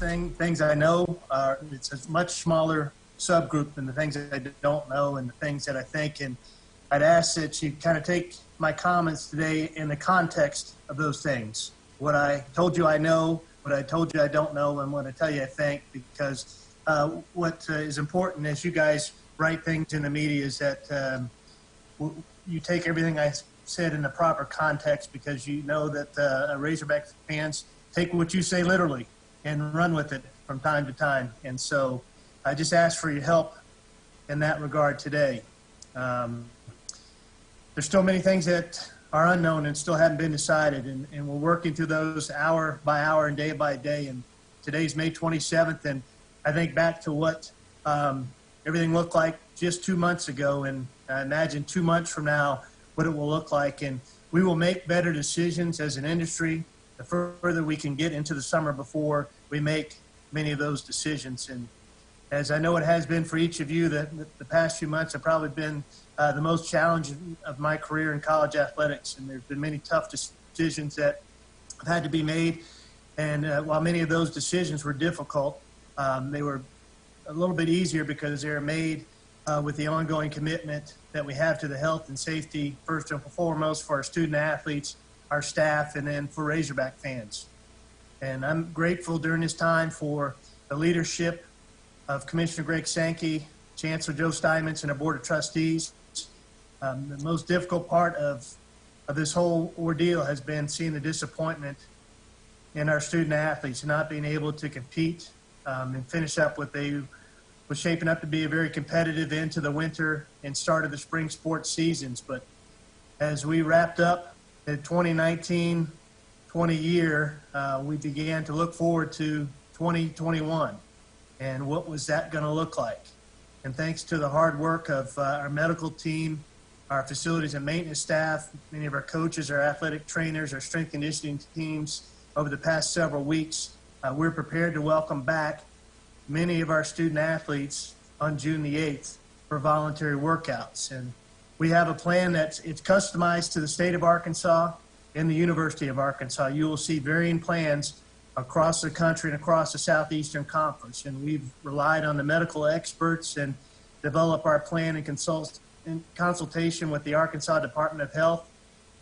things I know are, it's a much smaller subgroup than the things that I don't know and the things that I think. And I'd ask that you kind of take my comments today in the context of those things. What I told you I know, what I told you I don't know, and what I tell you I think, because what is important as you guys write things in the media is that you take everything I said in the proper context, because you know that Razorback fans take what you say literally and run with it from time to time. And so I just ask for your help in that regard today. There's still many things that are unknown and still haven't been decided, and we're working through those hour by hour and day by day. And today's May 27th, and I think back to what everything looked like just 2 months ago, and I imagine 2 months from now what it will look like. And we will make better decisions as an industry the further we can get into the summer before we make many of those decisions. And as I know it has been for each of you, the past few months have probably been the most challenging of my career in college athletics. And there's been many tough decisions that have had to be made. And while many of those decisions were difficult, they were a little bit easier because they were made with the ongoing commitment that we have to the health and safety, first and foremost, for our student athletes, our staff, and then for Razorback fans. And I'm grateful during this time for the leadership of Commissioner Greg Sankey, Chancellor Joe Steinmetz, and our Board of Trustees. The most difficult part of this whole ordeal has been seeing the disappointment in our student athletes not being able to compete and finish up what they was shaping up to be a very competitive end to the winter and start of the spring sports seasons. But as we wrapped up the 2019-20 year, we began to look forward to 2021 and what was that going to look like. And thanks to the hard work of our medical team, our facilities and maintenance staff, many of our coaches, our athletic trainers, our strength conditioning teams over the past several weeks, we're prepared to welcome back many of our student athletes on June the 8th for voluntary workouts. And we have a plan it's customized to the state of Arkansas and the University of Arkansas. You will see varying plans across the country and across the Southeastern Conference. And we've relied on the medical experts and develop our plan in consultation with the Arkansas Department of Health,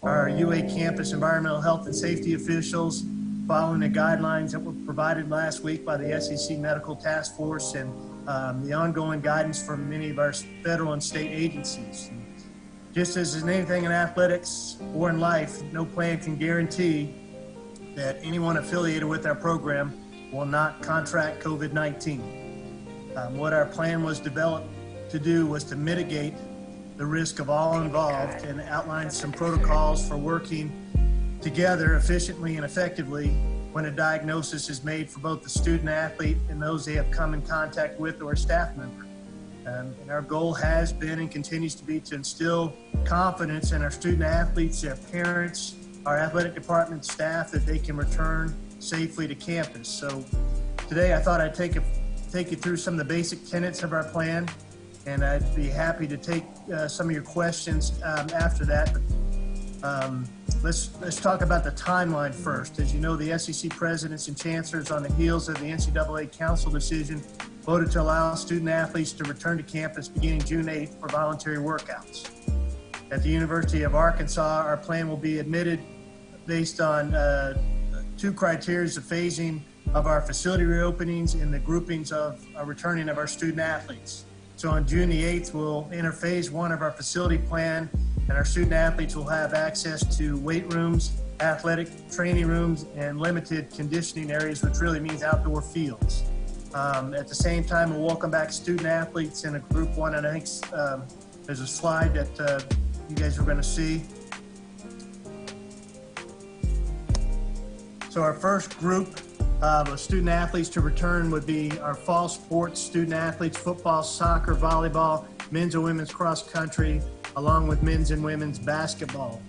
our UA campus environmental health and safety officials, following the guidelines that were provided last week by the SEC Medical Task Force, and the ongoing guidance from many of our federal and state agencies. And just as in anything in athletics or in life, no plan can guarantee that anyone affiliated with our program will not contract COVID-19. What our plan was developed to do was to mitigate the risk of all involved and outline some protocols for working together efficiently and effectively when a diagnosis is made for both the student athlete and those they have come in contact with or a staff member. And our goal has been and continues to be to instill confidence in our student athletes, their parents, our athletic department staff, that they can return safely to campus. So today I thought I'd take you through some of the basic tenets of our plan, and I'd be happy to take some of your questions after that. But, let's talk about the timeline first. As you know, the SEC presidents and chancellors, on the heels of the NCAA council decision, voted to allow student athletes to return to campus beginning June 8th for voluntary workouts. At the University of Arkansas, our plan will be admitted based on two criteria of phasing of our facility reopenings and the groupings of returning of our student athletes. So on June the 8th, we'll enter phase one of our facility plan, and our student athletes will have access to weight rooms, athletic training rooms, and limited conditioning areas, which really means outdoor fields. At the same time, we'll welcome back student athletes in a group one, and I think there's a slide that you guys are going to see. So our first group of student athletes to return would be our fall sports student athletes: football, soccer, volleyball, men's and women's cross country, along with men's and women's basketball.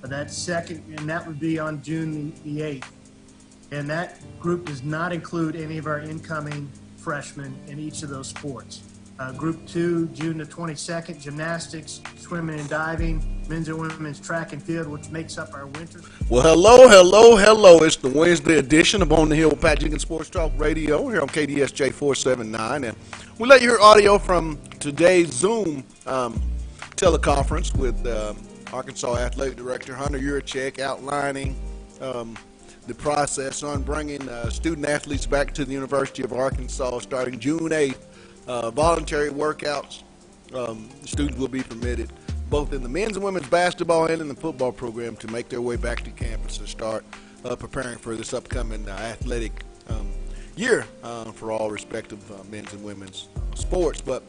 That's second, and that would be on June the 8th. And that group does not include any of our incoming freshmen in each of those sports. Group two, June the 22nd, gymnastics, swimming and diving, men's and women's track and field, which makes up our winter. Well, hello, hello, hello. It's the Wednesday edition of On the Hill with Pat Jenkins Sports Talk Radio here on KDSJ 479. And we let you hear audio from today's Zoom teleconference with Arkansas Athletic Director Hunter Yurachek outlining the process on bringing student athletes back to the University of Arkansas starting June 8th. Voluntary workouts. Students will be permitted both in the men's and women's basketball and in the football program to make their way back to campus and start preparing for this upcoming athletic year for all respective men's and women's sports. But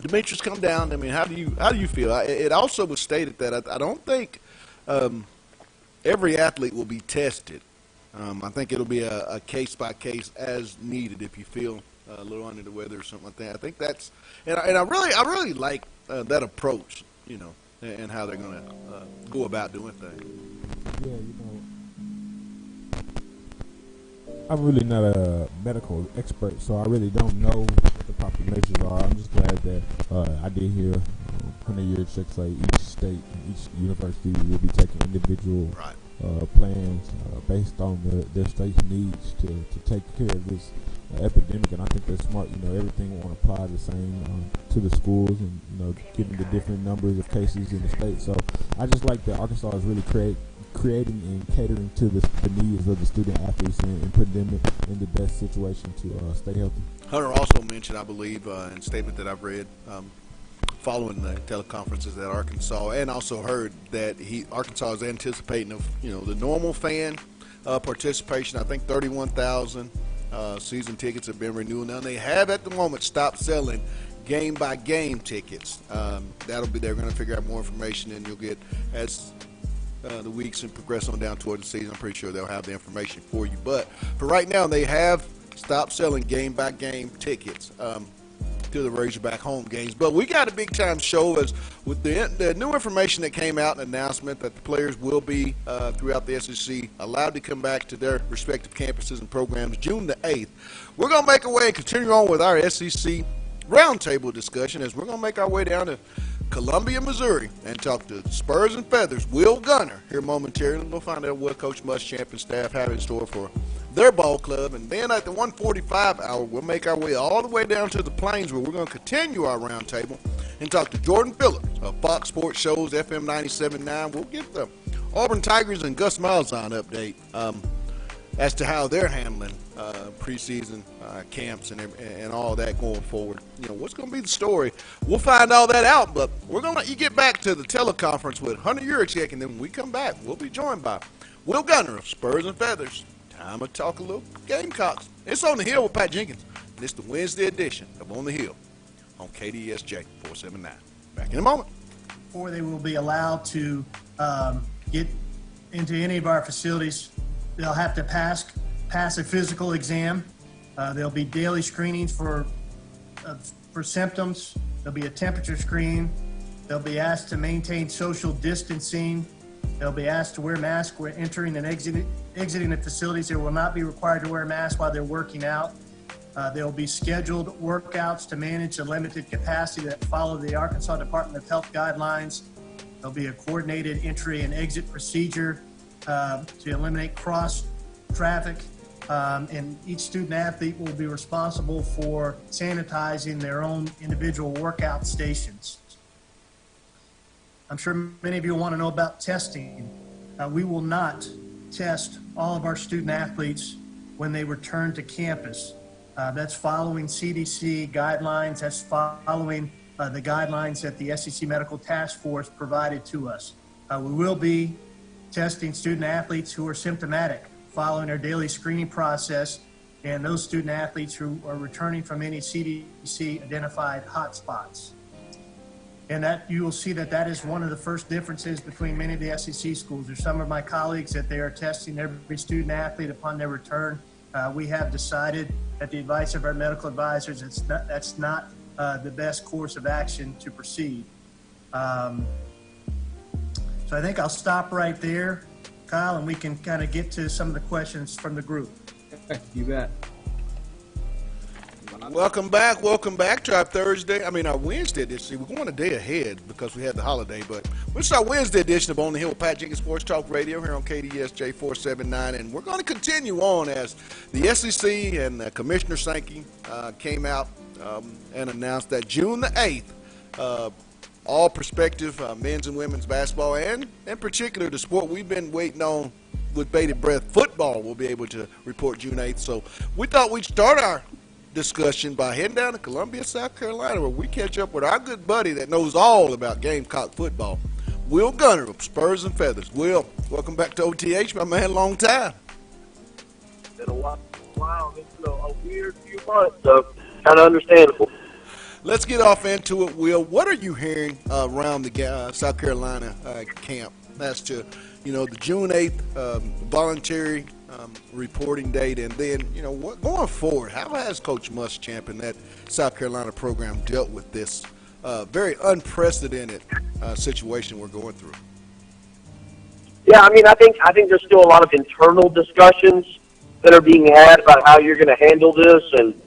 Demetrius, come down. I mean, how do you feel? It also was stated that I don't think every athlete will be tested. I think it'll be a case by case as needed if you feel a little under the weather or something like that. I think that's and I really like that approach, you know, and how they're going to go about doing things. Yeah, I'm really not a medical expert, so I really don't know what the proper measures are. I'm just glad that I did hear Hunter Yurachek say each state, each university will be taking individual plans based on their state's needs to take care of this epidemic, and I think that's smart. You know, everything will apply the same to the schools, and given the different numbers of cases in the state. So I just like that Arkansas is really creating and catering to the needs of the student athletes and putting them in the best situation to stay healthy. Hunter also mentioned, I believe, in a statement that I've read following the teleconferences at Arkansas, and also heard that Arkansas is anticipating of the normal fan participation. I think 31,000 season tickets have been renewed. Now they have at the moment stopped selling game by game tickets. They're going to figure out more information, and you'll get as the weeks and progress on down toward the season. I'm pretty sure they'll have the information for you. But for right now, they have stopped selling game by game tickets to the Razorback home games. But we got a big time show as with the new information that came out, an announcement that the players will be throughout the SEC allowed to come back to their respective campuses and programs June the 8th. We're going to make our way and continue on with our SEC roundtable discussion as we're going to make our way down to Columbia, Missouri, and talk to Spurs and Feathers Will Gunner here momentarily. We'll find out what Coach Muschamp and staff have in store for their ball club. And then at the 1:45 hour, we'll make our way all the way down to the Plains, where we're going to continue our roundtable and talk to Jordan Phillips of Fox Sports Shows FM 97.9. We'll get the Auburn Tigers and Gus Malzahn update as to how they're handling preseason camps and all that going forward. What's going to be the story? We'll find all that out, but we're going to let you get back to the teleconference with Hunter Yurachek, and then when we come back, we'll be joined by Will Gunner of Spurs and Feathers. Time to talk a little Gamecocks. It's On the Hill with Pat Jenkins, and it's the Wednesday edition of On the Hill on KDSJ 479. Back in a moment. Before they will be allowed to get into any of our facilities, they'll have to pass a physical exam. There'll be daily screenings for symptoms. There'll be a temperature screen. They'll be asked to maintain social distancing. They'll be asked to wear masks when entering and exiting the facilities. They will not be required to wear masks while they're working out. There will be scheduled workouts to manage the limited capacity that follow the Arkansas Department of Health guidelines. There'll be a coordinated entry and exit procedure to eliminate cross traffic, and each student athlete will be responsible for sanitizing their own individual workout stations. I'm sure many of you want to know about testing. We will not test all of our student athletes when they return to campus. That's following CDC guidelines. That's following the guidelines that the SEC Medical Task Force provided to us. We will be testing student athletes who are symptomatic following our daily screening process, and those student athletes who are returning from any CDC identified hotspots. And that you will see that is one of the first differences between many of the SEC schools. There's some of my colleagues that they are testing every student athlete upon their return. We have decided, at the advice of our medical advisors, that's not the best course of action to proceed. So I think I'll stop right there, Kyle, and we can kind of get to some of the questions from the group. You bet. Welcome back to our our Wednesday edition. We're going a day ahead because we had the holiday, but we'll start Wednesday edition of On the Hill with Pat Jenkins Sports Talk Radio here on KDSJ 479, and we're going to continue on as the SEC and Commissioner Sankey came out and announced that June the 8th, all prospective men's and women's basketball, and in particular the sport we've been waiting on with bated breath, football, will be able to report June 8th. So we thought we'd start our discussion by heading down to Columbia, South Carolina, where we catch up with our good buddy that knows all about Gamecock football, Will Gunner of Spurs and Feathers. Will, welcome back to OTH, my man, long time. It's been a while. Wow, it's been a weird few months, so kind of understandable. Let's get off into it, Will. What are you hearing around the South Carolina camp as to, the June 8th voluntary reporting date, and then, what going forward? How has Coach Muschamp and that South Carolina program dealt with this very unprecedented situation we're going through? Yeah, I think there's still a lot of internal discussions that are being had about how you're going to handle this and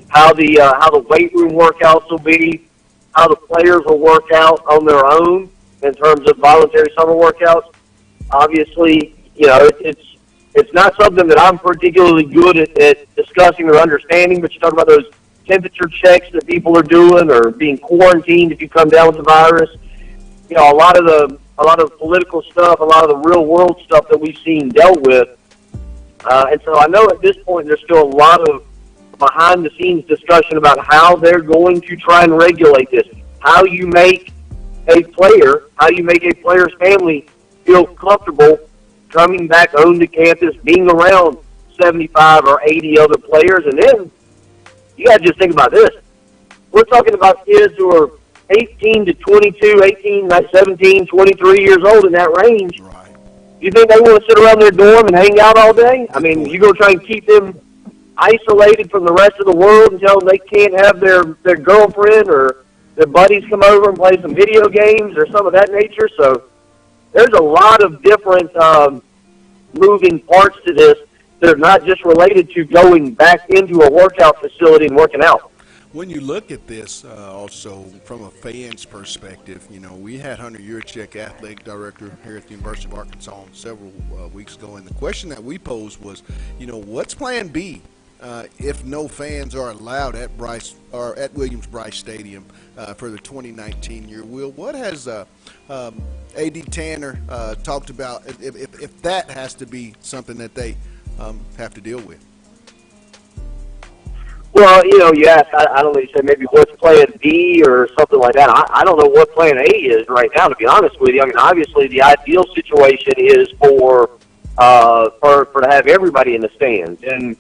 how the weight room workouts will be, how the players will work out on their own in terms of voluntary summer workouts. Obviously, it's not something that I'm particularly good at discussing or understanding, but you talk about those temperature checks that people are doing or being quarantined if you come down with the virus. A lot of the political stuff, a lot of the real world stuff that we've seen dealt with. And so I know at this point there's still a lot of behind the scenes discussion about how they're going to try and regulate this, how you make a player's family feel comfortable coming back onto campus, being around 75 or 80 other players. And then you got to just think about this. We're talking about kids who are 18 to 22, 18, 17, 23 years old, in that range. Right. You think they want to sit around their dorm and hang out all day? You go try and keep them isolated from the rest of the world and tell them they can't have their girlfriend or their buddies come over and play some video games or some of that nature. So there's a lot of different moving parts to this that are not just related to going back into a workout facility and working out. When you look at this also from a fan's perspective, we had Hunter Yurchek, athletic director here at the University of Arkansas several weeks ago, and the question that we posed was, what's plan B if no fans are allowed at Williams-Brice Stadium for the 2019 year? Will, what has A.D. Tanner talked about if that has to be something that they have to deal with? Well, you asked, I don't know, you said maybe what's plan B or something like that. I don't know what plan A is right now, to be honest with you. Obviously the ideal situation is for to have everybody in the stands. And,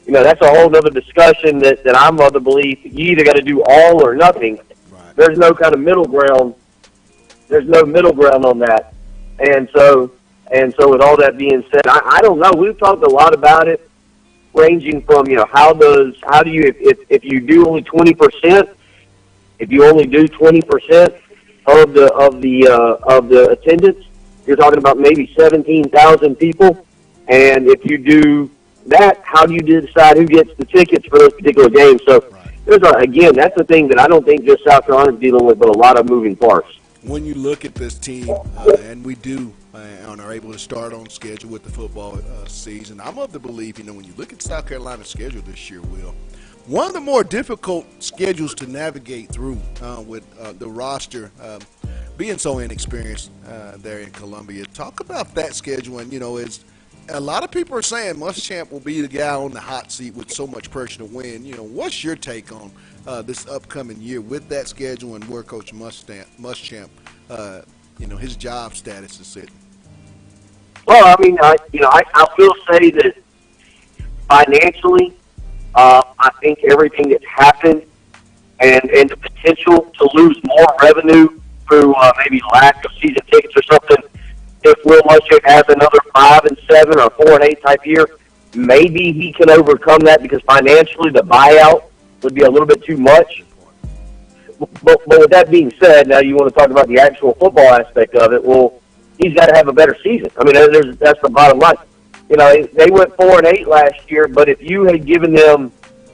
that's a whole other discussion that I'm of the belief that you either got to do all or nothing. Right. There's no kind of middle ground. There's no middle ground on that. And so with all that being said, I don't know. We've talked a lot about it, ranging from, how do you, if you do only 20%, if you only do 20% of the attendance, you're talking about maybe 17,000 people. And if you do that, how do you decide who gets the tickets for those particular games? So again, that's the thing that I don't think just South Carolina is dealing with, but a lot of moving parts. When you look at this team, and we do and are able to start on schedule with the football season, I'm of the belief, when you look at South Carolina's schedule this year, Will, one of the more difficult schedules to navigate through with the roster being so inexperienced there in Columbia. Talk about that schedule, and, is a lot of people are saying Muschamp will be the guy on the hot seat with so much pressure to win. What's your take on this upcoming year with that schedule and where Coach Muschamp, his job status is sitting? Well, I will say that financially, I think everything that's happened and the potential to lose more revenue through maybe lack of season tickets or something, if Will Muschamp has another 5-7 or 4-8 type year, maybe he can overcome that because financially the buyout would be a little bit too much. But with that being said, now you want to talk about the actual football aspect of it. Well, he's got to have a better season. That's the bottom line. They went 4-8 last year, but if you had given them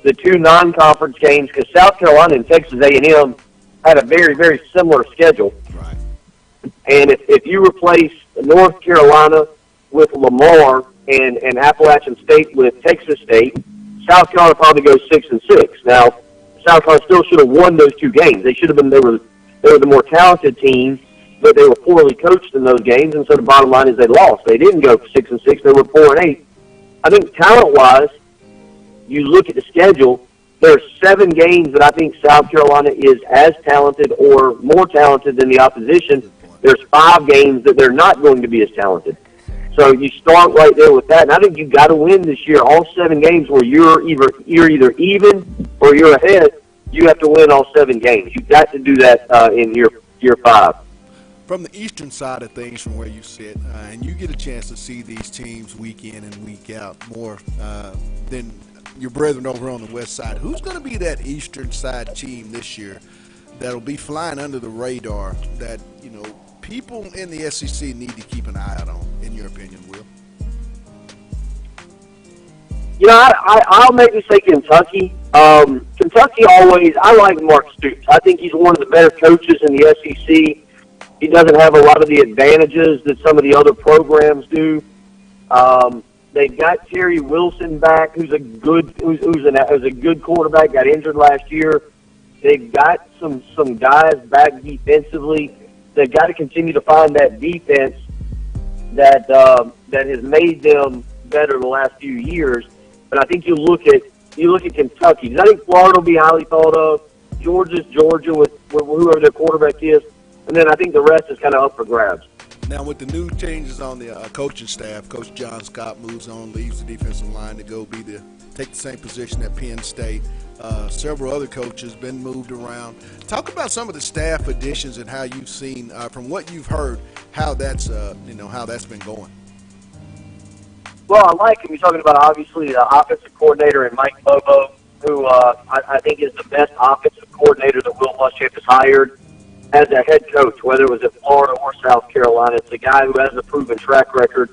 the two non-conference games, because South Carolina and Texas A&M had a very, very similar schedule. Right. And if you replace North Carolina with Lamar and Appalachian State with Texas State, South Carolina probably goes 6-6. Now, South Carolina still should have won those two games. They should have been. They were the more talented team, but they were poorly coached in those games. And so the bottom line is they lost. They didn't go 6-6. They were 4-8. I think talent-wise, you look at the schedule. There's 7 games that I think South Carolina is as talented or more talented than the opposition. There's 5 games that they're not going to be as talented. So you start right there with that. And I think you've got to win this year. All 7 games where you're either even or you're ahead, you have to win all 7 games. You've got to do that in year 5. From the eastern side of things, from where you sit, and you get a chance to see these teams week in and week out more than your brethren over on the west side, who's going to be that eastern side team this year that'll be flying under the radar that, you know, people in the SEC need to keep an eye out on, in your opinion, Will? You know, I'll maybe say Kentucky. Kentucky always, I like Mark Stoops. I think he's one of the better coaches in the SEC. He doesn't have a lot of the advantages that some of the other programs do. They've got Terry Wilson back, who's a good quarterback. Got injured last year. They've got some guys back defensively. They've got to continue to find that defense that has made them better the last few years. But I think you look at Kentucky. I think Florida will be highly thought of. Georgia's Georgia with whoever their quarterback is. And then I think the rest is kind of up for grabs. Now, with the new changes on the coaching staff, Coach John Scott moves on, leaves the defensive line to go take the same position at Penn State. Several other coaches been moved around. Talk about some of the staff additions and how you've seen, from what you've heard, how that's been going. Well, I like him. You're talking about obviously the offensive coordinator and Mike Bobo, who I think is the best offensive coordinator that Will Muschamp has hired as a head coach, whether it was at Florida or South Carolina. It's a guy who has a proven track record.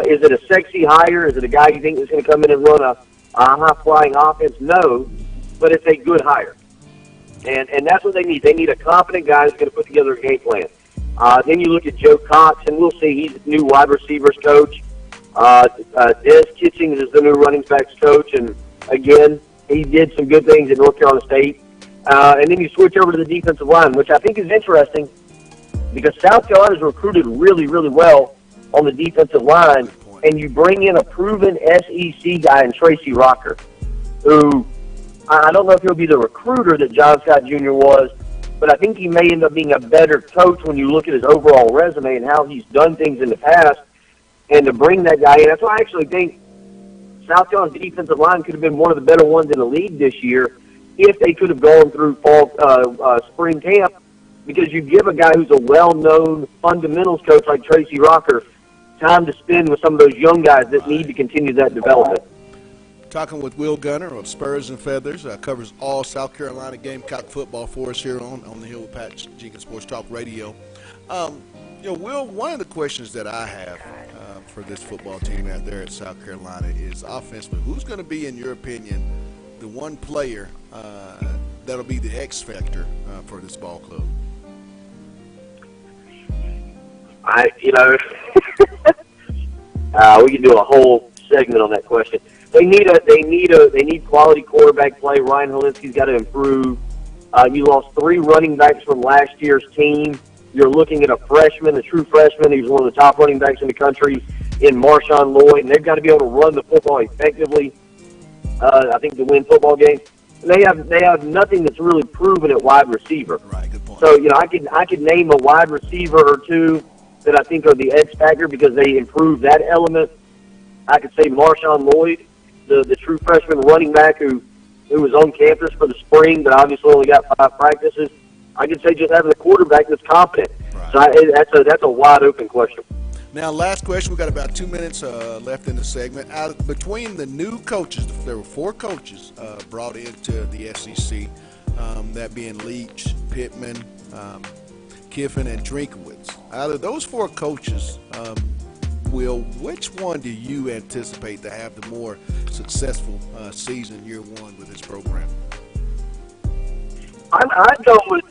Is it a sexy hire? Is it a guy you think is going to come in and run a high-flying offense? No, but it's a good hire. And that's what they need. They need a competent guy who's going to put together a game plan. Then you look at Joe Cox, and we'll see. He's the new wide receivers coach. Des Kitchings is the new running backs coach, and again, he did some good things at North Carolina State. And then you switch over to the defensive line, which I think is interesting because South Carolina's recruited really, really well on the defensive line, and you bring in a proven SEC guy in Tracy Rocker, who I don't know if he'll be the recruiter that John Scott Jr. was, but I think he may end up being a better coach when you look at his overall resume and how he's done things in the past. And to bring that guy in, that's why I actually think South Carolina's defensive line could have been one of the better ones in the league this year if they could have gone through spring camp, because you give a guy who's a well-known fundamentals coach like Tracy Rocker time to spend with some of those young guys that need to continue that development. Talking with Will Gunner of Spurs and Feathers, covers all South Carolina Gamecock football for us here on the Hill with Pat Jenkins Sports Talk Radio. Will, one of the questions that I have for this football team out there at South Carolina is offensively, who's going to be, in your opinion, the one player that'll be the X factor for this ball club? We can do a whole segment on that question. They need quality quarterback play. Ryan Helinski's got to improve. You lost 3 running backs from last year's team. You're looking at a true freshman. He was one of the top running backs in the country in Marshawn Lloyd, and they've got to be able to run the football effectively. I think to win football games. They have nothing that's really proven at wide receiver. Right, good point. So I could name a wide receiver or two that I think are the X factor because they improved that element. I could say Marshawn Lloyd, the true freshman running back who was on campus for the spring, but obviously only got 5 practices. I could say just having a quarterback that's competent. Right. So that's a wide open question. Now, last question. We've got about 2 minutes left in the segment. Between the new coaches, there were 4 coaches brought into the SEC, that being Leach, Pittman, Kiffin, and Drinkowitz. Out of those 4 coaches, Will, which one do you anticipate to have the more successful season year one with this program? I'd go with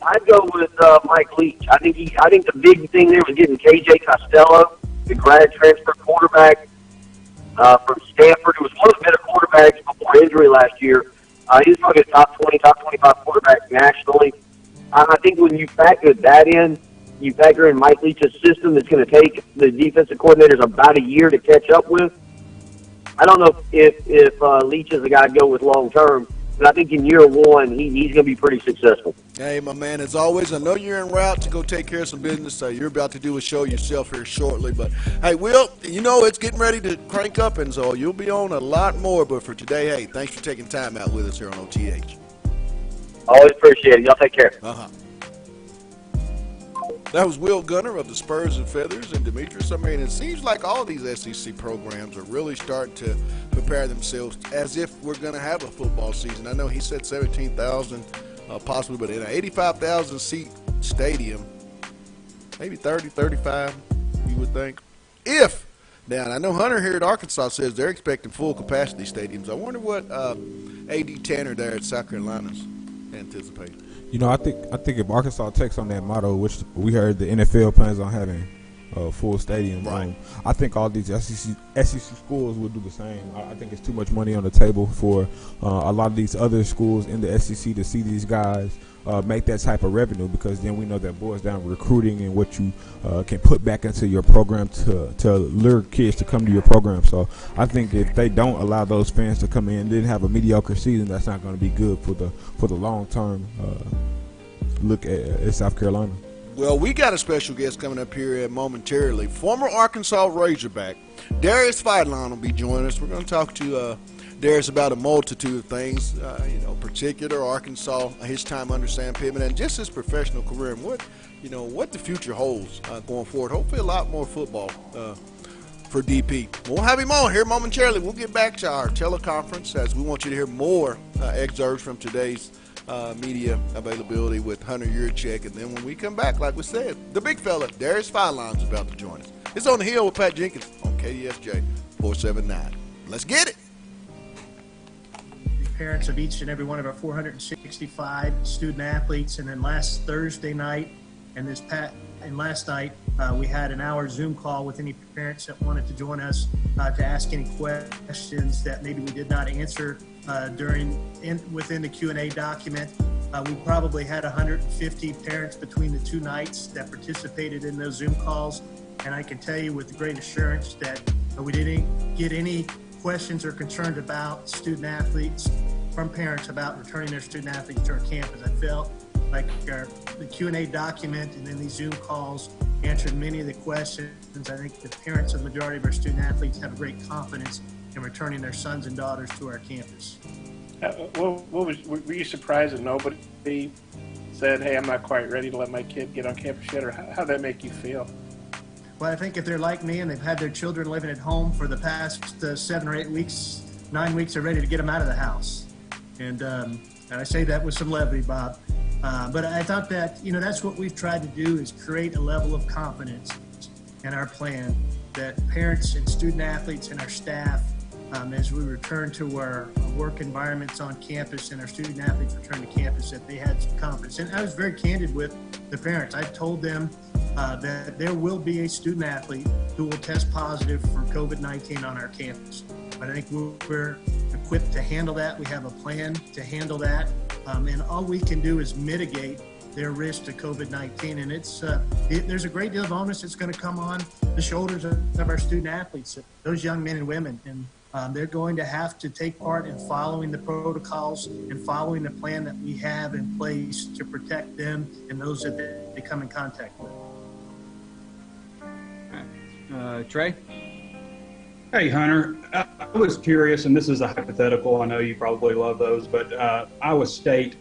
Mike Leach. I think the big thing there was getting KJ Costello, the grad transfer quarterback from Stanford, who was one of the better quarterbacks before injury last year. He was probably a top 20, top 25 quarterback nationally. I think when you factor that in, you factor in Mike Leach's system that's going to take the defensive coordinators about a year to catch up with. I don't know if Leach is the guy to go with long term, but I think in year one, he's going to be pretty successful. Hey, my man, as always, I know you're en route to go take care of some business. You're about to do a show yourself here shortly. But, hey, Will, you know it's getting ready to crank up, and so you'll be on a lot more. But for today, hey, thanks for taking time out with us here on OTH. Always appreciate it. Y'all take care. That was Will Gunner of the Spurs and Feathers and Demetrius. I mean, it seems like all these SEC programs are really starting to prepare themselves as if we're going to have a football season. I know he said 17,000 possibly, but in an 85,000 seat stadium, maybe 30, 35, you would think. Now, I know Hunter here at Arkansas says they're expecting full capacity stadiums. I wonder what A.D. Tanner there at South Carolina's anticipating. You know, I think if Arkansas takes on that motto, which we heard the NFL plans on having a full stadium, right. I think all these SEC schools will do the same. I think it's too much money on the table for a lot of these other schools in the SEC to see these guys make that type of revenue, because then we know that boils down to recruiting and what you can put back into your program to lure kids to come to your program. So I think if they don't allow those fans to come in, then have a mediocre season, that's not going to be good for the long term look at South Carolina. Well, we got a special guest coming up here momentarily. Former Arkansas Razorback Darius Fidlon will be joining us. We're going to talk to Darius about a multitude of things, particular Arkansas, his time under Sam Pittman, and just his professional career and what the future holds going forward. Hopefully a lot more football for DP. We'll have him on here momentarily. We'll get back to our teleconference as we want you to hear more excerpts from today's media availability with Hunter Yurchek. And then when we come back, like we said, the big fella, Darius Fidlon, is about to join us. It's On the Hill with Pat Jenkins on KDSJ 479. Let's get it. Parents of each and every one of our 465 student athletes, and then last Thursday night and last night we had an hour Zoom call with any parents that wanted to join us to ask any questions that maybe we did not answer within the Q&A document. We probably had 150 parents between the two nights that participated in those Zoom calls, and I can tell you with great assurance that we didn't get any questions or concerns about student athletes from parents about returning their student athletes to our campus. I felt like the Q&A document and then these Zoom calls answered many of the questions. I think the parents of the majority of our student athletes have great confidence in returning their sons and daughters to our campus. Were you surprised that nobody said, hey, I'm not quite ready to let my kid get on campus yet, or how'd that make you feel? Well, I think if they're like me and they've had their children living at home for the past 7 or 8 weeks, 9 weeks, they're ready to get them out of the house. And I say that with some levity, Bob. But I thought that, that's what we've tried to do, is create a level of confidence in our plan that parents and student athletes and our staff, as we return to our work environments on campus and our student athletes return to campus, that they had some confidence. And I was very candid with the parents. I told them that there will be a student athlete who will test positive for COVID-19 on our campus. But I think we're equipped to handle that. We have a plan to handle that. And all we can do is mitigate their risk to COVID-19. And there's a great deal of onus that's going to come on the shoulders of our student athletes, those young men and women. And they're going to have to take part in following the protocols and following the plan that we have in place to protect them and those that they come in contact with. Trey? Hey, Hunter. I was curious, and this is a hypothetical. I know you probably love those, but Iowa State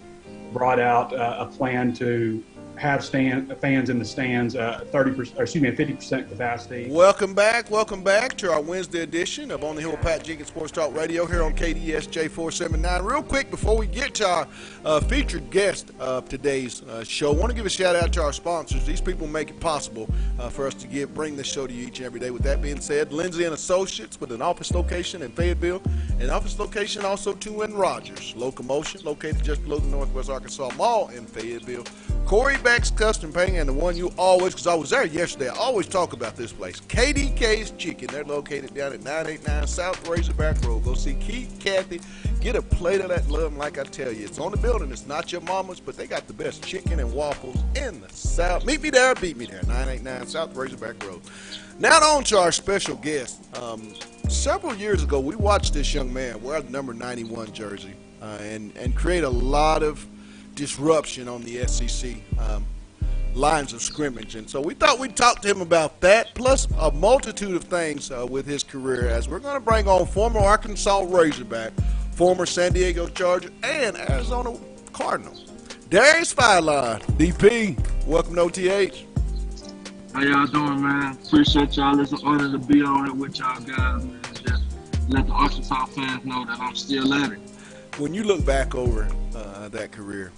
brought out a plan to have fans in the stands, 50% capacity. Welcome back to our Wednesday edition of On the Hill with Pat Jenkins Sports Talk Radio here on KDSJ 479. Real quick before we get to our featured guest of today's show, I want to give a shout out to our sponsors. These people make it possible for us to bring this show to you each and every day. With that being said, Lindsay and Associates with an office location in Fayetteville, an office location also too in Rogers. Locomotion located just below the Northwest Arkansas Mall in Fayetteville. Corey Beck's Custom Painting, and the one you always, because I was there yesterday, I always talk about this place, KDK's Chicken. They're located down at 989 South Razorback Road. Go see Keith, Kathy, get a plate of that love, and like I tell you, it's on the building. It's not your mama's, but they got the best chicken and waffles in the South. Meet me there, beat me there, 989 South Razorback Road. Now on to our special guest. Several years ago, we watched this young man wear the number 91 jersey and create a lot of disruption on the SEC lines of scrimmage, and so we thought we'd talk to him about that, plus a multitude of things with his career, as we're going to bring on former Arkansas Razorback, former San Diego Charger, and Arizona Cardinal, Darius Philon. DP, welcome to OTH. How y'all doing, man? Appreciate y'all. It's an honor to be on it with y'all guys, man. Just let the Arkansas fans know that I'm still at it. When you look back over that career,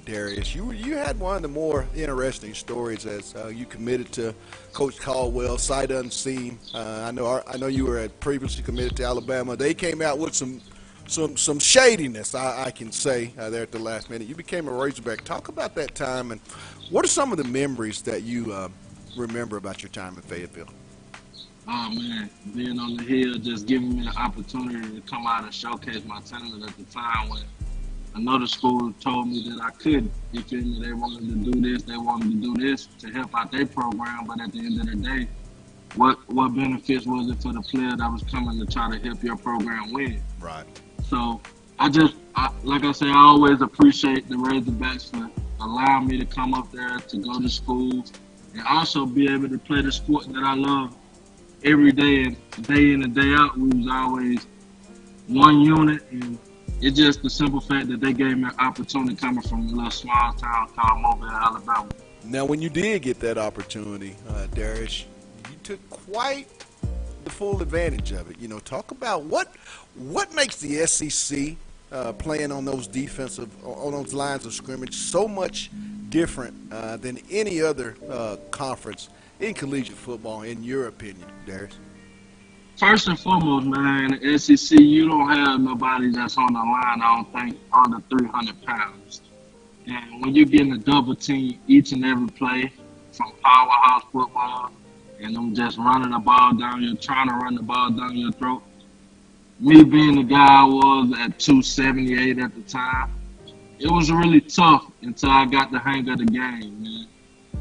Darius, you had one of the more interesting stories as you committed to Coach Caldwell, sight unseen. I know you were previously committed to Alabama. They came out with some shadiness, I can say, there at the last minute. You became a Razorback. Talk about that time, and what are some of the memories that you remember about your time in Fayetteville? Oh, man, being on the hill, just giving me the opportunity to come out and showcase my talent at the time when another school told me that I couldn't. You feel me? They wanted to do this, they wanted to do this to help out their program, but at the end of the day, what benefits was it for the player that was coming to try to help your program win? Right. So like I say, I always appreciate the Razorbacks for allowing me to come up there to go to school and also be able to play the sport that I love every day and day in and day out. We was always one unit, and it's just the simple fact that they gave me an opportunity coming from a little small town called Mobile, Alabama. Now, when you did get that opportunity, Darius, you took quite the full advantage of it. You know, talk about what makes the SEC playing on those on those lines of scrimmage so much different than any other conference in collegiate football, in your opinion, Darius? First and foremost, man, in the SEC, you don't have nobody that's on the line, I don't think, under 300 pounds. And when you're getting a double team each and every play from powerhouse football, and them just trying to run the ball down your throat, me being the guy I was at 278 at the time, it was really tough until I got the hang of the game, man.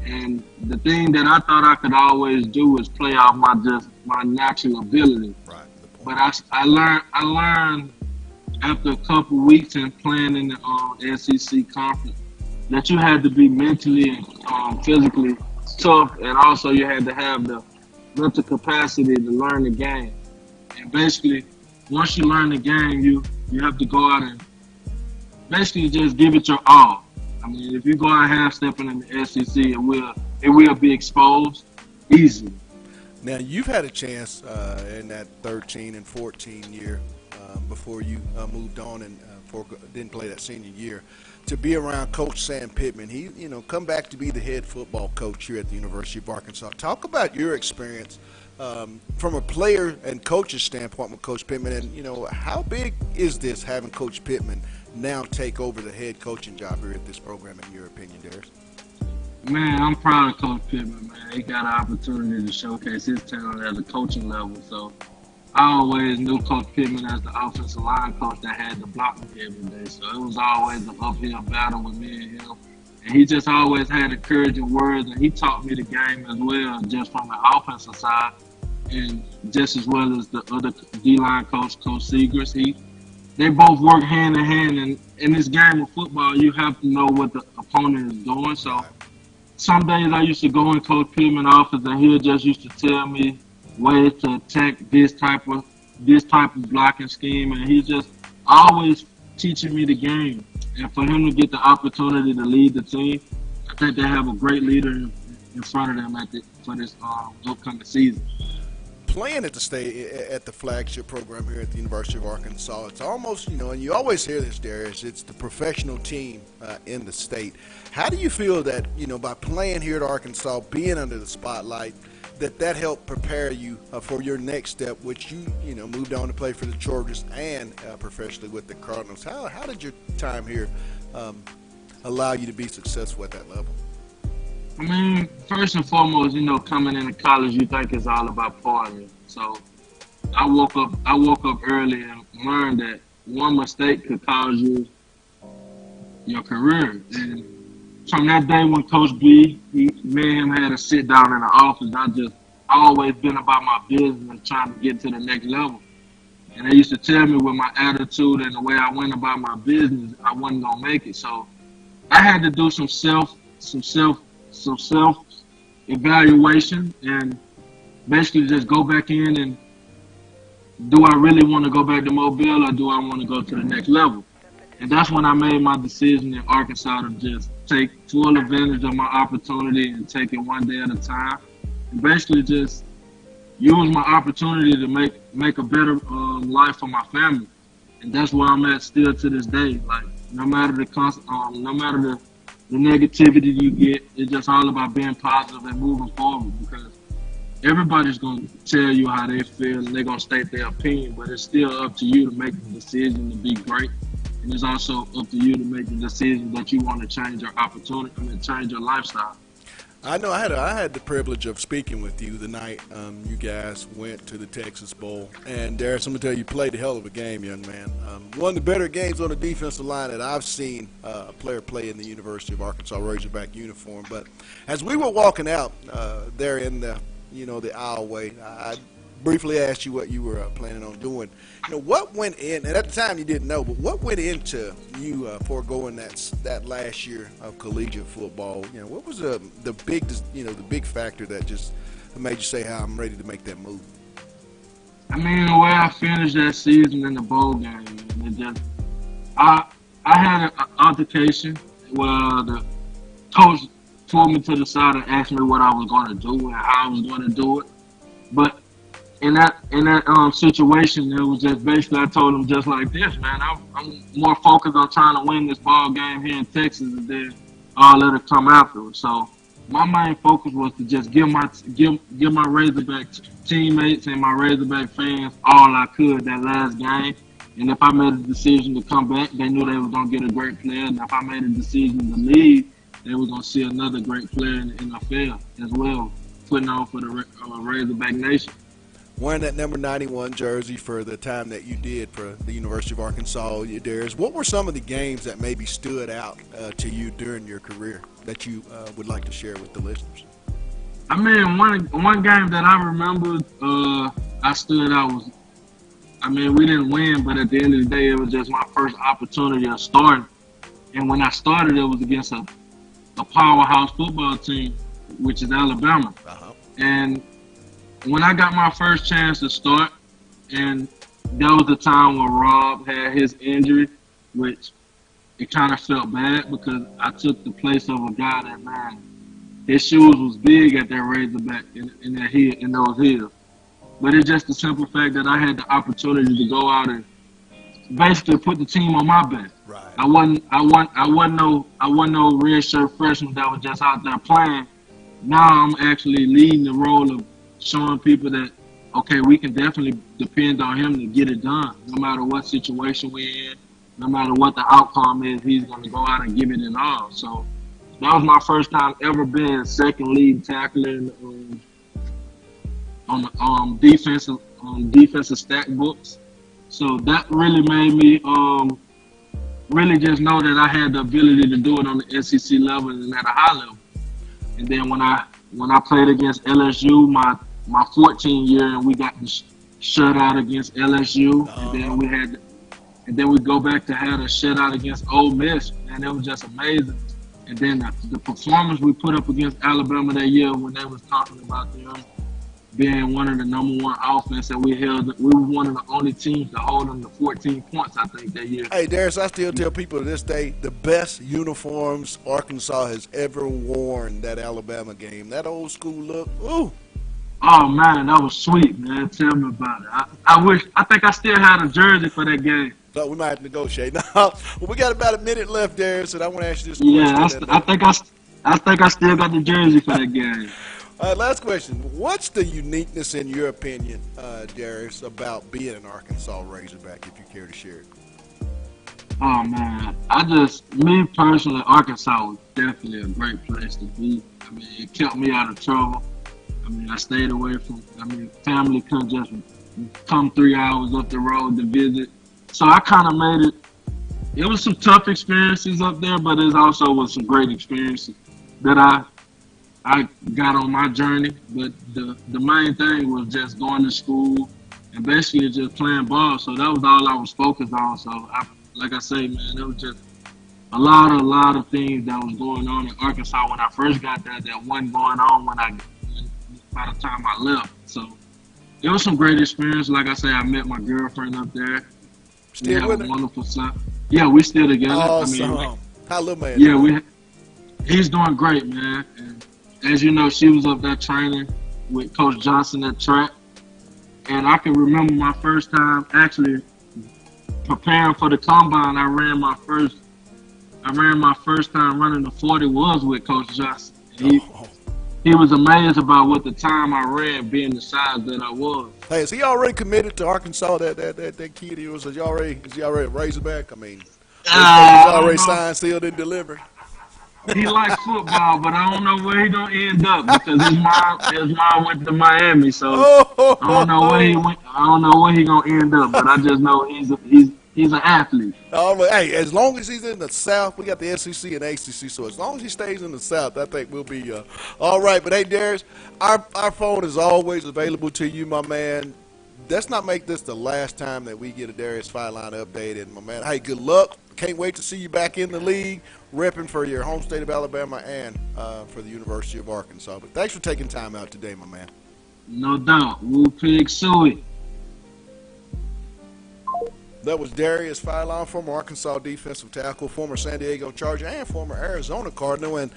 And the thing that I thought I could always do is play off my natural ability. Right. But I learned after a couple weeks in playing in the SEC conference that you had to be mentally and physically tough, and also you had to have the mental capacity to learn the game. And basically, once you learn the game, you have to go out and basically just give it your all. I mean, if you go out half-stepping in the SEC, it will be exposed easily. Now, you've had a chance in that 13 and 14 year before you moved on and didn't play that senior year to be around Coach Sam Pittman. He, come back to be the head football coach here at the University of Arkansas. Talk about your experience from a player and coach's standpoint with Coach Pittman, and, how big is this having Coach Pittman now take over the head coaching job here at this program, in your opinion, Darius? Man, I'm proud of Coach Pittman, man. He got an opportunity to showcase his talent at the coaching level. So I always knew Coach Pittman as the offensive line coach that had to block me every day. So it was always an uphill battle with me and him. And he just always had encouraging words, and he taught me the game as well, just from the offensive side, and just as well as the other D-line coach, Coach Segrist. They both work hand in hand, and in this game of football, you have to know what the opponent is doing. So some days I used to go in Coach Pittman's office, and he just used to tell me ways to attack this type of blocking scheme, and he just always teaching me the game. And for him to get the opportunity to lead the team, I think they have a great leader in front of them for this upcoming season. Playing at the flagship program here at the University of Arkansas, it's almost, and you always hear this, Darius, it's the professional team in the state. How do you feel that, by playing here at Arkansas, being under the spotlight, that helped prepare you for your next step, which you moved on to play for the Chargers and professionally with the Cardinals? How did your time here allow you to be successful at that level? I mean, first and foremost, coming into college, you think it's all about partying. So I woke up early and learned that one mistake could cause you your career. And from that day when Coach B, me and him had a sit down in the office, I always been about my business and trying to get to the next level. And they used to tell me with my attitude and the way I went about my business, I wasn't gonna make it. So I had to do some self evaluation and basically just go back in and do I really want to go back to Mobile or do I want to go to the next level? And that's when I made my decision in Arkansas to just take full advantage of my opportunity and take it one day at a time. And basically just use my opportunity to make a better life for my family. And that's where I'm at still to this day. Like no matter the negativity you get, it's just all about being positive and moving forward, because everybody's going to tell you how they feel and they're going to state their opinion, but it's still up to you to make the decision to be great. And it's also up to you to make the decision that you want to change your opportunity, change your lifestyle. I know I had the privilege of speaking with you the night you guys went to the Texas Bowl. And Darius, I'm going to tell you, you played a hell of a game, young man. One of the better games on the defensive line that I've seen a player play in the University of Arkansas Razorback uniform. But as we were walking out there in the aisleway, I briefly asked you what you were planning on doing. What went in, and at the time you didn't know, but what went into you foregoing that last year of collegiate football? What was the big factor that just made you say, I'm ready to make that move? I mean, the way I finished that season in the bowl game, I had an altercation where the coach pulled me to the side and asked me what I was going to do and how I was going to do it. But in that situation, it was just basically I told him just like this, man. I'm more focused on trying to win this ball game here in Texas, and then all that'll come afterwards. So my main focus was to just give my Razorback teammates and my Razorback fans all I could that last game. And if I made a decision to come back, they knew they were gonna get a great player. And if I made a decision to leave, they were gonna see another great player in the NFL as well, putting on for the Razorback Nation. Wearing that number 91 jersey for the time that you did for the University of Arkansas, Darius, what were some of the games that maybe stood out to you during your career that you would like to share with the listeners? I mean, one game that I remember I stood out was, we didn't win, but at the end of the day, it was just my first opportunity of starting. And when I started, it was against a powerhouse football team, which is Alabama. Uh-huh. And when I got my first chance to start, and that was the time when Rob had his injury, which it kind of felt bad because I took the place of a guy that, man, his shoes was big at that Razorback in those heels. But it's just the simple fact that I had the opportunity to go out and basically put the team on my back. Right. I wasn't no redshirt freshman that was just out there playing. Now I'm actually leading the role of showing people that, okay, we can definitely depend on him to get it done. No matter what situation we're in, no matter what the outcome is, he's going to go out and give it an all. So that was my first time ever being second lead tackler on the defensive stat books. So that really made me really just know that I had the ability to do it on the SEC level and at a high level. And then when I played against LSU, my 14th year, and we got the shutout against LSU, and then we go back to have a shutout against Ole Miss, and it was just amazing. And then the performance we put up against Alabama that year when they was talking about them being one of the #1 offense, and we were one of the only teams to hold them to 14 points, I think, that year. Hey, Darius, I still tell people to this day the best uniforms Arkansas has ever worn that Alabama game. That old school look. Ooh. Oh man, that was sweet, man. Tell me about it. I think I still had a jersey for that game. So we might have to negotiate. Now, well, we got about a minute left, Darius, and I want to ask you this Yeah, question. I think I still got the jersey for that game. Last question. What's the uniqueness, in your opinion, Darius, about being an Arkansas Razorback, if you care to share it? Oh man, me personally, Arkansas was definitely a great place to be. I mean, it kept me out of trouble. I mean, I stayed away from. I mean, family couldn't just come 3 hours up the road to visit. So I kind of made it. It was some tough experiences up there, but it also was some great experiences that I got on my journey. But the main thing was just going to school and basically just playing ball. So that was all I was focused on. So like I say, man, it was just a lot of things that was going on in Arkansas when I first got there that wasn't going on by the time I left. So it was some great experience. Like I say, I met my girlfriend up there. Still with a her? wonderful son. Yeah, we still together. Awesome. I mean, How little man? yeah, he's doing great, man. And as you know, she was up there training with Coach Johnson at track. And I can remember my first time actually preparing for the combine. I ran my first time running the 40 was with Coach Johnson. He was amazed about what the time I ran, being the size that I was. Hey, is he already committed to Arkansas? That kid is he already a Razorback? I mean, he's already signed, sealed, and delivered. He likes football, but I don't know where he gonna end up because his mom went to Miami, so I don't know where he went. I don't know where he gonna end up, but I just know he's an athlete. Hey, as long as he's in the South, we got the SEC and ACC, so as long as he stays in the South, I think we'll be all right. But hey, Darius, our phone is always available to you, my man. Let's not make this the last time that we get a Darius Fireline update. And my man, hey, good luck. Can't wait to see you back in the league, repping for your home state of Alabama and for the University of Arkansas. But thanks for taking time out today, my man. No doubt. Woo pig suey. That was Darius Fireline, former Arkansas defensive tackle, former San Diego Charger, and former Arizona Cardinal. And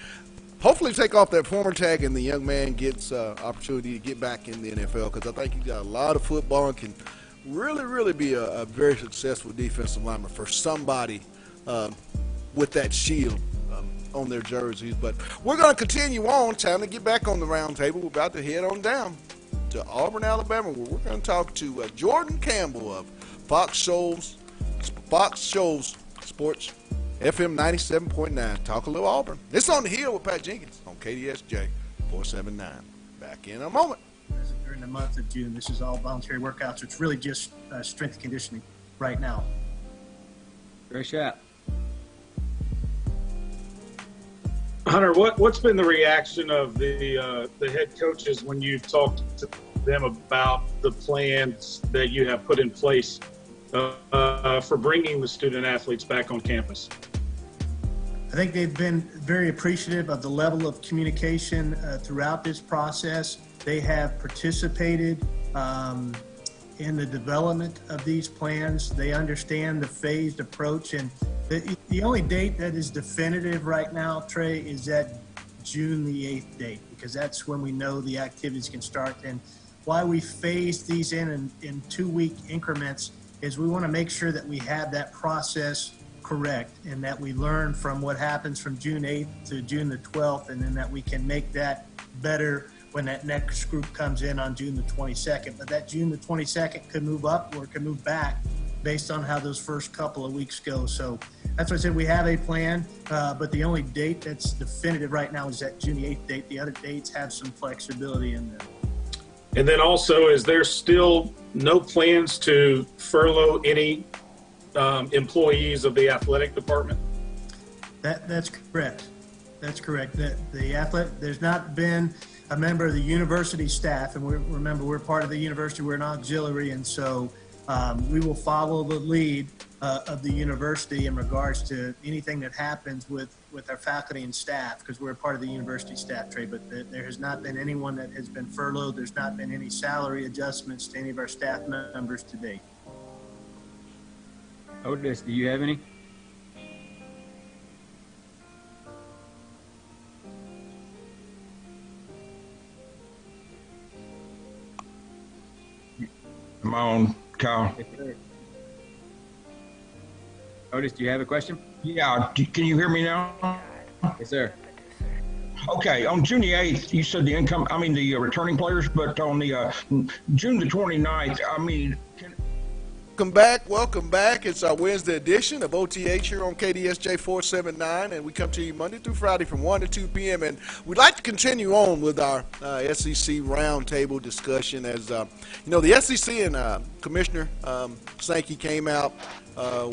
hopefully take off that former tag and the young man gets opportunity to get back in the NFL, because I think he's got a lot of football and can really be a very successful defensive lineman for somebody with that shield on their jerseys. But we're going to continue on. Time to get back on the round table. We're about to head on down to Auburn, Alabama, where we're going to talk to Jordan Campbell of Fox Shows Sports FM 97.9. Talk a little Auburn. It's on the Hill with Pat Jenkins on KDSJ 479. Back in a moment. During the month of June, this is all voluntary workouts. So it's really just strength conditioning right now. Great shot. Hunter, what's been the reaction of the head coaches when you've talked to them about the plans that you have put in place for bringing the student athletes back on campus? I think they've been very appreciative of the level of communication throughout this process. They have participated in the development of these plans. They understand the phased approach, and the only date that is definitive right now, Trey, is that June the 8th date, because that's when we know the activities can start. And why we phase these in 2-week increments is we want to make sure that we have that process correct and that we learn from what happens from June 8th to June the 12th, and then that we can make that better when that next group comes in on June the 22nd. But that June the 22nd could move up or it could move back based on how those first couple of weeks go. So that's why I said we have a plan, but the only date that's definitive right now is that June the 8th date. The other dates have some flexibility in them. And then also, is there still no plans to furlough any employees of the athletic department? That's correct. That's correct. There's not been a member of the university staff, and remember, we're part of the university, we're an auxiliary, and so we will follow the lead of the university in regards to anything that happens with our faculty and staff, because we're a part of the university staff, Trey, but there has not been anyone that has been furloughed. There's not been any salary adjustments to any of our staff members to date. Otis, do you have any? I'm on, Kyle. Otis, do you have a question? Yeah, can you hear me now? Yes, sir. Okay, on June the 8th, you said the returning players, but on the June the 29th, Welcome back. It's our Wednesday edition of OTH here on KDSJ 479, and we come to you Monday through Friday from 1 to 2 p.m. And we'd like to continue on with our SEC roundtable discussion. As the SEC and Commissioner Sankey came out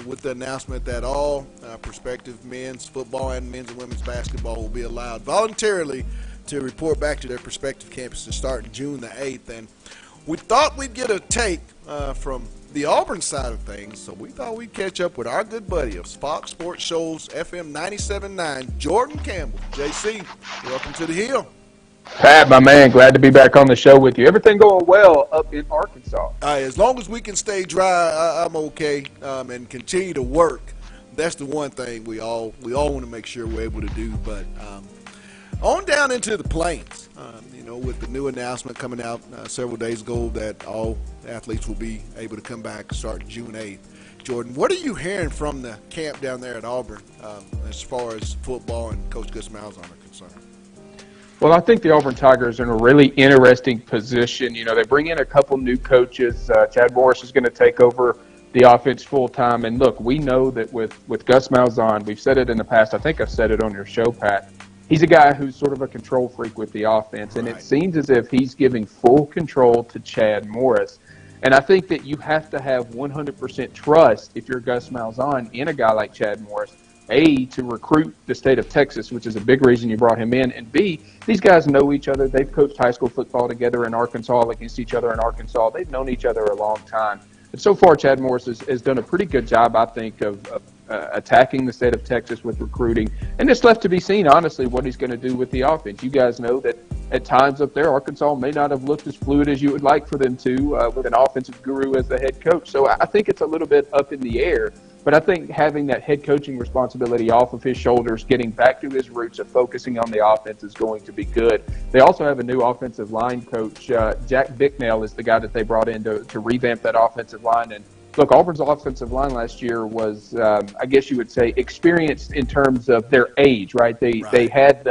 with the announcement that all prospective men's football and men's and women's basketball will be allowed voluntarily to report back to their prospective campuses starting June the 8th. And we thought we'd get a take from the Auburn side of things, so we thought we'd catch up with our good buddy of Fox Sports Shows FM 97.9, Jordan Campbell. JC, welcome to the Hill. Pat, my man, glad to be back on the show with you. Everything going well up in Arkansas? As long as we can stay dry, I'm okay, and continue to work. That's the one thing we all want to make sure we're able to do. But on down into the Plains, with the new announcement coming out several days ago that all athletes will be able to come back starting June 8th. Jordan, what are you hearing from the camp down there at Auburn as far as football and Coach Gus Malzahn are concerned? Well, I think the Auburn Tigers are in a really interesting position. They bring in a couple new coaches. Chad Morris is going to take over the offense full time. And look, we know that with Gus Malzahn, we've said it in the past. I think I've said it on your show, Pat. He's a guy who's sort of a control freak with the offense, and it seems as if he's giving full control to Chad Morris. And I think that you have to have 100% trust, if you're Gus Malzahn, in a guy like Chad Morris, A, to recruit the state of Texas, which is a big reason you brought him in, and B, these guys know each other. They've coached high school football together in Arkansas, against each other in Arkansas. They've known each other a long time. And so far, Chad Morris has done a pretty good job, I think, of attacking the state of Texas with recruiting. And it's left to be seen, honestly, what he's going to do with the offense. You guys know that at times up there, Arkansas may not have looked as fluid as you would like for them to with an offensive guru as the head coach. So I think it's a little bit up in the air. But I think having that head coaching responsibility off of his shoulders, getting back to his roots of focusing on the offense is going to be good. They also have a new offensive line coach. Jack Bicknell is the guy that they brought in to revamp that offensive line. And look, Auburn's offensive line last year was, I guess you would say, experienced in terms of their age, right? They had,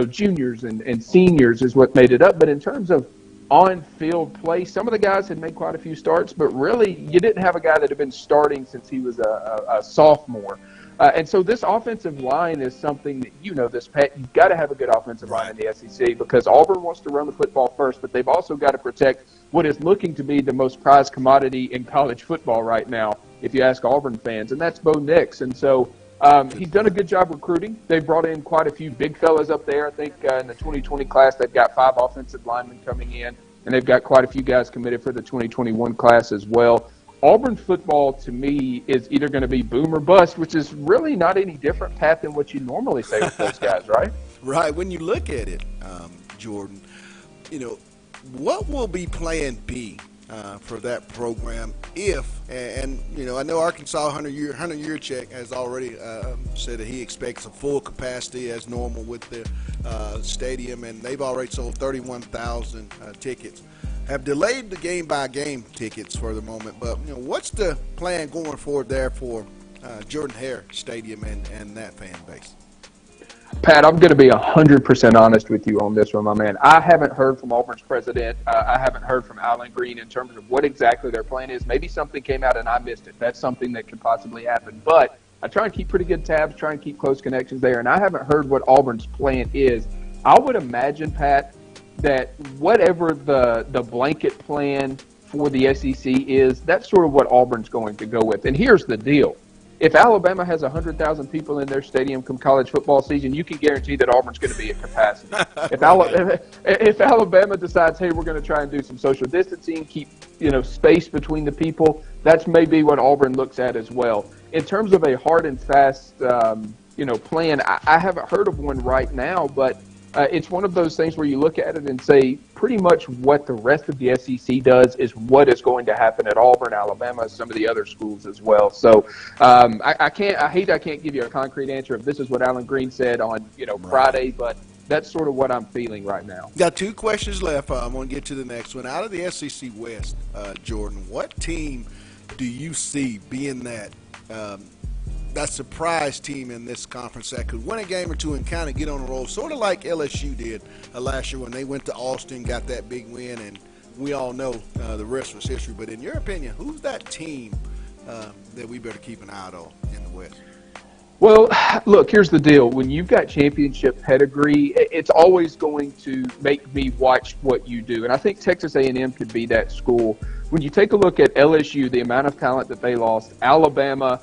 juniors and seniors is what made it up. But in terms of on-field play, some of the guys had made quite a few starts, but really you didn't have a guy that had been starting since he was a sophomore. And so this offensive line is something that, this, Pat, you've got to have a good offensive line in the SEC because Auburn wants to run the football first, but they've also got to protect what is looking to be the most prized commodity in college football right now, if you ask Auburn fans, and that's Bo Nix. And so he's done a good job recruiting. They've brought in quite a few big fellas up there. I think in the 2020 class they've got 5 offensive linemen coming in, and they've got quite a few guys committed for the 2021 class as well. Auburn football, to me, is either going to be boom or bust, which is really not any different, Pat, than what you normally say with those guys, right? Right. When you look at it, Jordan, what will be plan B for that program if, and I know Arkansas, Hunter Yurchek has already said that he expects a full capacity as normal with the stadium, and they've already sold 31,000 tickets. Have delayed the game-by-game tickets for the moment, but what's the plan going forward there for Jordan Hare Stadium and that fan base? Pat, I'm going to be 100% honest with you on this one, my man. I haven't heard from Auburn's president. I haven't heard from Alan Green in terms of what exactly their plan is. Maybe something came out and I missed it. That's something that could possibly happen. But I try and keep pretty good tabs, try and keep close connections there, and I haven't heard what Auburn's plan is. I would imagine, Pat, that whatever the blanket plan for the SEC is, that's sort of what Auburn's going to go with. And here's the deal. If Alabama has 100,000 people in their stadium come college football season, you can guarantee that Auburn's going to be at capacity. If Alabama decides, hey, we're going to try and do some social distancing, keep space between the people, that's maybe what Auburn looks at as well. In terms of a hard and fast, plan, I haven't heard of one right now, but it's one of those things where you look at it and say pretty much what the rest of the SEC does is what is going to happen at Auburn, Alabama, some of the other schools as well. So I can't give you a concrete answer if this is what Alan Green said on Friday, but that's sort of what I'm feeling right now. Got 2 questions left. I'm going to get to the next one. Out of the SEC West, Jordan, what team do you see being that surprise team in this conference that could win a game or two and kind of get on a roll, sort of like LSU did last year when they went to Austin, got that big win, and we all know the rest was history. But in your opinion, who's that team that we better keep an eye on in the West? Well, look, here's the deal. When you've got championship pedigree, it's always going to make me watch what you do. And I think Texas A&M could be that school. When you take a look at LSU, the amount of talent that they lost, Alabama,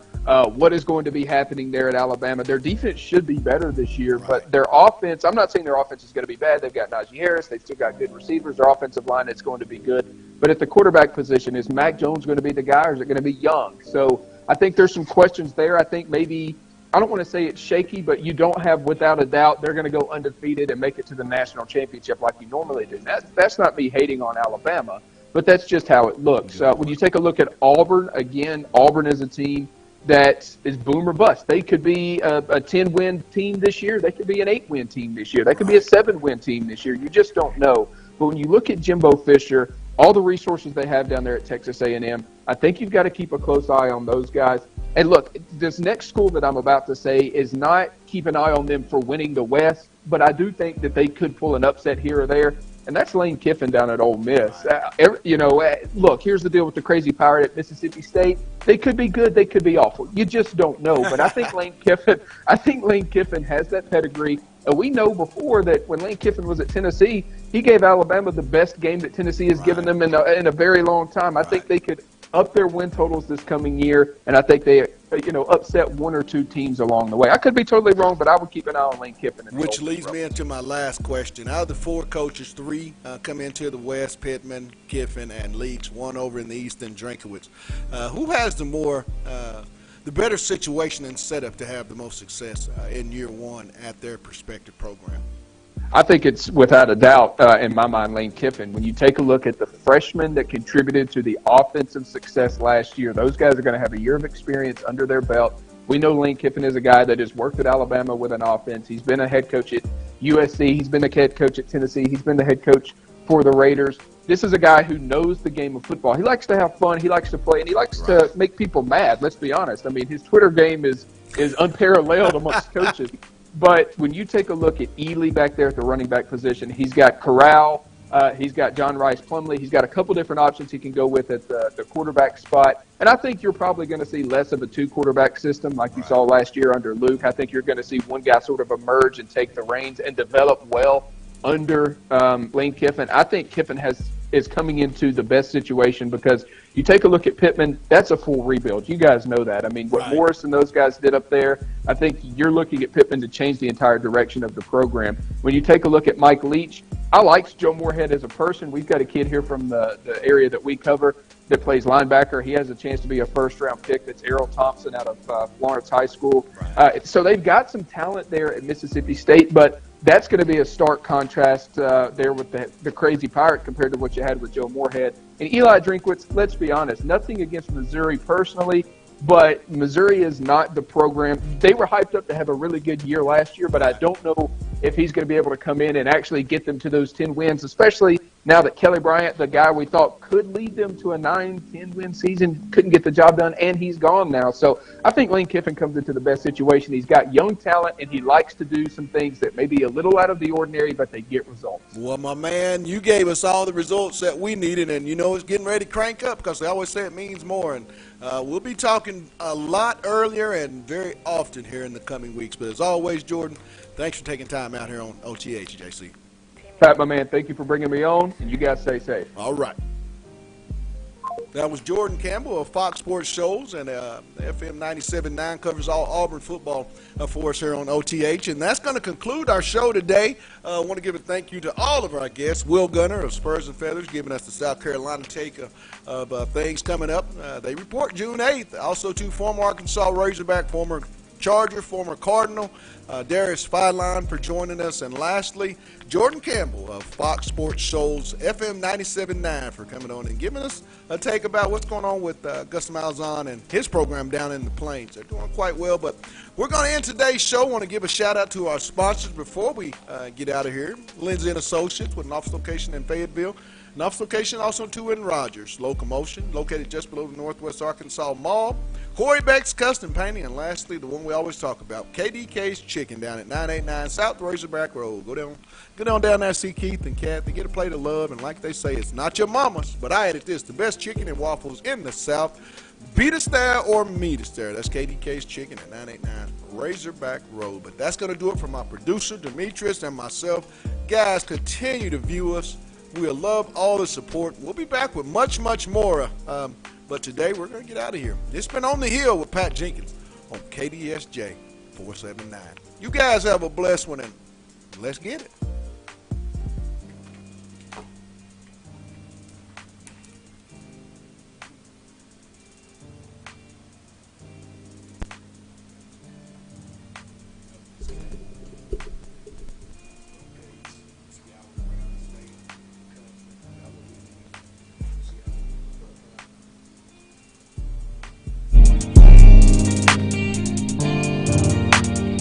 what is going to be happening there at Alabama. Their defense should be better this year, but their offense, I'm not saying their offense is going to be bad. They've got Najee Harris. They've still got good receivers. Their offensive line is going to be good. But at the quarterback position, is Mac Jones going to be the guy or is it going to be Young? So I think there's some questions there. I think maybe – I don't want to say it's shaky, but you don't have, without a doubt, they're going to go undefeated and make it to the national championship like you normally do. That's not me hating on Alabama, but that's just how it looks. When you take a look at Auburn, again, Auburn is a team that is boom or bust. They could be a 10-win team this year. They could be an 8-win team this year. They could be a 7-win team this year. You just don't know. But when you look at Jimbo Fisher, all the resources they have down there at Texas A&M, I think you've got to keep a close eye on those guys. And look, this next school that I'm about to say is not keep an eye on them for winning the West, but I do think that they could pull an upset here or there, and that's Lane Kiffin down at Ole Miss. Look, here's the deal with the crazy Pirate at Mississippi State. They could be good, they could be awful. You just don't know. But I think Lane Kiffin has that pedigree. And we know before that when Lane Kiffin was at Tennessee, he gave Alabama the best game that Tennessee has given them in a very long time. I think they could up their win totals this coming year, and I think they, upset 1 or 2 teams along the way. I could be totally wrong, but I would keep an eye on Lane Kiffin. Which leads me into my last question. Out of the 4 coaches, 3 come into the West: Pittman, Kiffin, and Leach. 1 over in the East, and Drinkwitz. Who has the better situation and setup to have the most success in year 1 at their prospective program? I think it's without a doubt, in my mind, Lane Kiffin. When you take a look at the freshmen that contributed to the offensive success last year, those guys are going to have a year of experience under their belt. We know Lane Kiffin is a guy that has worked at Alabama with an offense. He's been a head coach at USC. He's been the head coach at Tennessee. He's been the head coach for the Raiders. This is a guy who knows the game of football. He likes to have fun. He likes to play, and he likes to make people mad. Let's be honest. I mean, his Twitter game is unparalleled amongst coaches. But when you take a look at Ely back there at the running back position, he's got Corral, he's got John Rice Plumlee, he's got a couple different options he can go with at the quarterback spot. And I think you're probably going to see less of a 2-quarterback system like you saw last year under Luke. I think you're going to see one guy sort of emerge and take the reins and develop well under Lane Kiffin. I think Kiffin is coming into the best situation because you take a look at Pittman, that's a full rebuild. You guys know that. I mean, what Morris and those guys did up there, I think you're looking at Pittman to change the entire direction of the program. When you take a look at Mike Leach, I like Joe Moorhead as a person. We've got a kid here from the area that we cover that plays linebacker. He has a chance to be a first-round pick. That's Errol Thompson out of Florence High School. So they've got some talent there at Mississippi State, but that's going to be a stark contrast there with the crazy Pirate compared to what you had with Joe Moorhead. And Eli Drinkwitz, let's be honest, nothing against Missouri personally, but Missouri is not the program. They were hyped up to have a really good year last year, but I don't know if he's going to be able to come in and actually get them to those 10 wins, especially now that Kelly Bryant, the guy we thought could lead them to a 9-10 win season, couldn't get the job done, and he's gone now. So I think Lane Kiffin comes into the best situation. He's got young talent, and he likes to do some things that may be a little out of the ordinary, but they get results. Well, my man, you gave us all the results that we needed, and it's getting ready to crank up because they always say it means more. And we'll be talking a lot earlier and very often here in the coming weeks. But as always, Jordan, thanks for taking time out here on OTH, JC. Pat, my man, thank you for bringing me on, and you guys stay safe. All right. That was Jordan Campbell of Fox Sports Shows, and FM 97.9 covers all Auburn football for us here on OTH. And that's going to conclude our show today. I want to give a thank you to all of our guests. Will Gunner of Spurs and Feathers giving us the South Carolina take of things coming up. They report June 8th. Also to former Arkansas Razorback, former Charger, former Cardinal, Darius Feiline for joining us. And lastly, Jordan Campbell of Fox Sports Shows, FM 97.9 for coming on and giving us a take about what's going on with Gus Malzahn and his program down in the Plains. They're doing quite well, but we're going to end today's show. I want to give a shout-out to our sponsors before we get out of here. Lindsay & Associates with an office location in Fayetteville. An office location also too in Rogers. Locomotion, located just below the Northwest Arkansas Mall. Corey Beck's Custom Painting. And lastly, the one we always talk about, KDK's Chicken down at 989 South Razorback Road. Go down there, see Keith and Kathy. Get a plate of love. And like they say, it's not your mama's, but I added this, the best chicken and waffles in the South. Beat us there or meet us there. That's KDK's Chicken at 989 Razorback Road. But that's going to do it for my producer, Demetrius, and myself. Guys, continue to view us. We'll love all the support. We'll be back with much, much more. But today, we're going to get out of here. It's been On the Hill with Pat Jenkins on KDSJ 479. You guys have a blessed one, and let's get it.